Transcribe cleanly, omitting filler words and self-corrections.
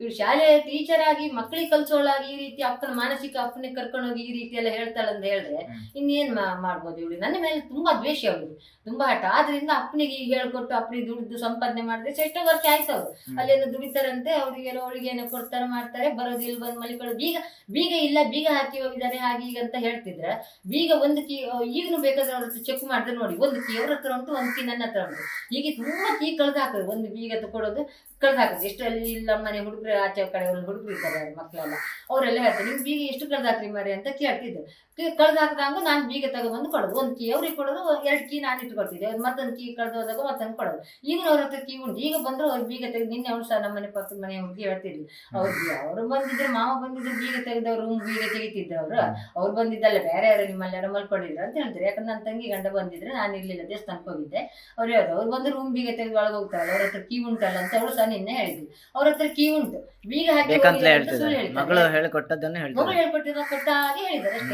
ಇವ್ರು ಶಾಲೆ ಟೀಚರ್ ಆಗಿ ಮಕ್ಕಳಿಗೆ ಕಲ್ಸೋಳಾಗಿ ಈ ರೀತಿ ಅಪ್ಪನ ಮಾನಸಿಕ ಅಪ್ಪನಿಗೆ ಕರ್ಕೊಂಡು ಹೋಗಿ ಈ ರೀತಿ ಎಲ್ಲ ಹೇಳ್ತಾಳಂತ ಹೇಳಿದ್ರೆ ಇನ್ನೇನ್ ಮಾಡ್ಬೋದು ಇವಳು. ನನ್ನ ಮೇಲೆ ತುಂಬಾ ದ್ವೇಷ ಅವಳಿಗೆ, ತುಂಬಾ ಹಠ. ಆದ್ರಿಂದ ಅಪ್ಪನಿಗೆ ಈಗ ಹೇಳ್ಕೊಟ್ಟು ಅಪ್ಪನಿಗೆ ದುಡ್ದು ಸಂಪಾದನೆ ಮಾಡಿದ್ರೆ ಎಷ್ಟೋ ವರ್ಷ ಆಯ್ತು ಅವ್ರು ಅಲ್ಲೇನೋ ದುಡಿತಾರಂತೆ, ಅವ್ರಿಗೆಲ್ಲ ಅವಳಿಗೇನೋ ಕೊಡ್ತಾರೆ ಮಾಡ್ತಾರೆ, ಬರೋದು ಇಲ್ಲಿ ಬಂದು ಮಲಿಕೊಳ್ಳೋದು. ಬೀಗ ಇಲ್ಲ, ಬೀಗ ಹಾಕಿ ಹೋಗಿದ್ದಾರೆ ಹಾಗೆ ಈಗ ಅಂತ ಹೇಳ್ತಿದ್ರ. ಬೀಗ ಒಂದು ಕೀ ಈಗನು ಬೇಕಾದ್ರೆ ಅವ್ರ ಹತ್ರ ಚೆಕ್ ಮಾಡಿದ್ರೆ ನೋಡಿ, ಒಂದು ಕೀ ಅವ್ರ ಹತ್ರ ಉಂಟು, ಒಂದು ಕೀ ನನ್ನ ಹತ್ರ ಉಂಟು. ಹೀಗೆ ತುಂಬಾ ಕೀ ಕಳೆದು ಹಾಕೋದು, ಒಂದು ಬೀಗ ತಗೊಳ್ಳೋದು ಕಳೆದು ಹಾಕೋದು. ಎಷ್ಟು ಅಲ್ಲಿ ಇಲ್ಲ ಮನೆ ಹುಡುಗರು ಆಚೆ ಕಡೆ ಒಂದು ಹುಡುಗರು ಇರ್ತಾರೆ ಮಕ್ಕಳೆಲ್ಲ, ಅವರೆಲ್ಲ ಹೇಳ್ತಾರೆ ನಿಮ್ ಬೀಗ ಎಷ್ಟು ಕಳೆದು ಹಾಕ್ರಿ ಮಾರಿ ಅಂತ ಕೇಳ್ತಿದ್ರು. ಕಳೆದು ಹಾಕಿದಾಗ ನಾನು ಬೀಗ ತಗೊಂಡ್ಬಂದು ಕೊಡೋದು, ಒಂದು ಕೀ ಅವ್ರಿಗೆ ಕೊಡೋದು, 2 ಕೀ ನಾನು ಇಟ್ಕೊಡ್ತಿದ್ದೆ, ಮತ್ತೊಂದು ಕೀ ಕಳೆದು ಹೋದಾಗ ಮತ್ತೊಂದು ಕೊಡೋದು. ಈಗ ಅವ್ರ ಹತ್ರ ಕೀ ಉಂಟು, ಈಗ ಬಂದ್ರು ಅವ್ರು ಬೀಗ ತೆಗೆದು. ನಿನ್ನೆ ಅವ್ರು ಸಹ ನಮ್ಮ ಮನೆ ಪಕ್ಕದ ಮನೆ ಹುಡುಗಿ ಹೇಳ್ತಿದ್ವಿ, ಅವ್ರು ಬಂದಿದ್ರು, ಮಾವ ಬಂದಿದ್ರು, ಬೀಗ ತೆಗೆದವ್ರು ರೂಮ್ ಬೀಗ ತೆಗಿತಿದ್ರು. ಅವ್ರು ಬಂದಿದ್ದಲ್ಲ, ಬೇರೆ ಯಾರು ನಿಮ್ಮಲ್ಲಿ ಯಾರೋ ಮಲ್ಕೊಂಡಿದ್ರು ಅಂತ ಹೇಳ್ತಾರೆ. ಯಾಕಂದ್ರೆ ನನ್ನ ತಂಗಿ ಗಂಡ ಬಂದಿದ್ರೆ ನಾನು ಇರ್ಲಿಲ್ಲ, ದೇವಸ್ಥಾನಕ್ಕೆ ಹೋಗಿದ್ದೆ. ಅವ್ರು ಹೇಳೋದು ಅವ್ರು ಬಂದು ರೂಮ್ ಬೀಗ ತೆಗೆದು ಒಳಗೆ ಹೋಗ್ತಾಳೆ, ಅವ್ರ ಹತ್ರ ಕೀ ಉಂಟಲ್ಲ ಅಂತ ಅವಳು ಸಹ ನಿನ್ನೆ ಹೇಳಿದ್ವಿ. ಅವ್ರ ಹತ್ರ ಕೀ ಉಂಟು, ಬೀಗ ಹಾಕಿ ಮಗಳು ಹೇಳಿಕೊಟ್ಟದ್ದನ್ನು ಮಗಳು ಹೇಳ್ಕೊಟ್ಟಿರೋ ಕೊಟ್ಟ ಹಾಗೆ ಹೇಳಿದ್ದಾರೆ ಅಷ್ಟೇ.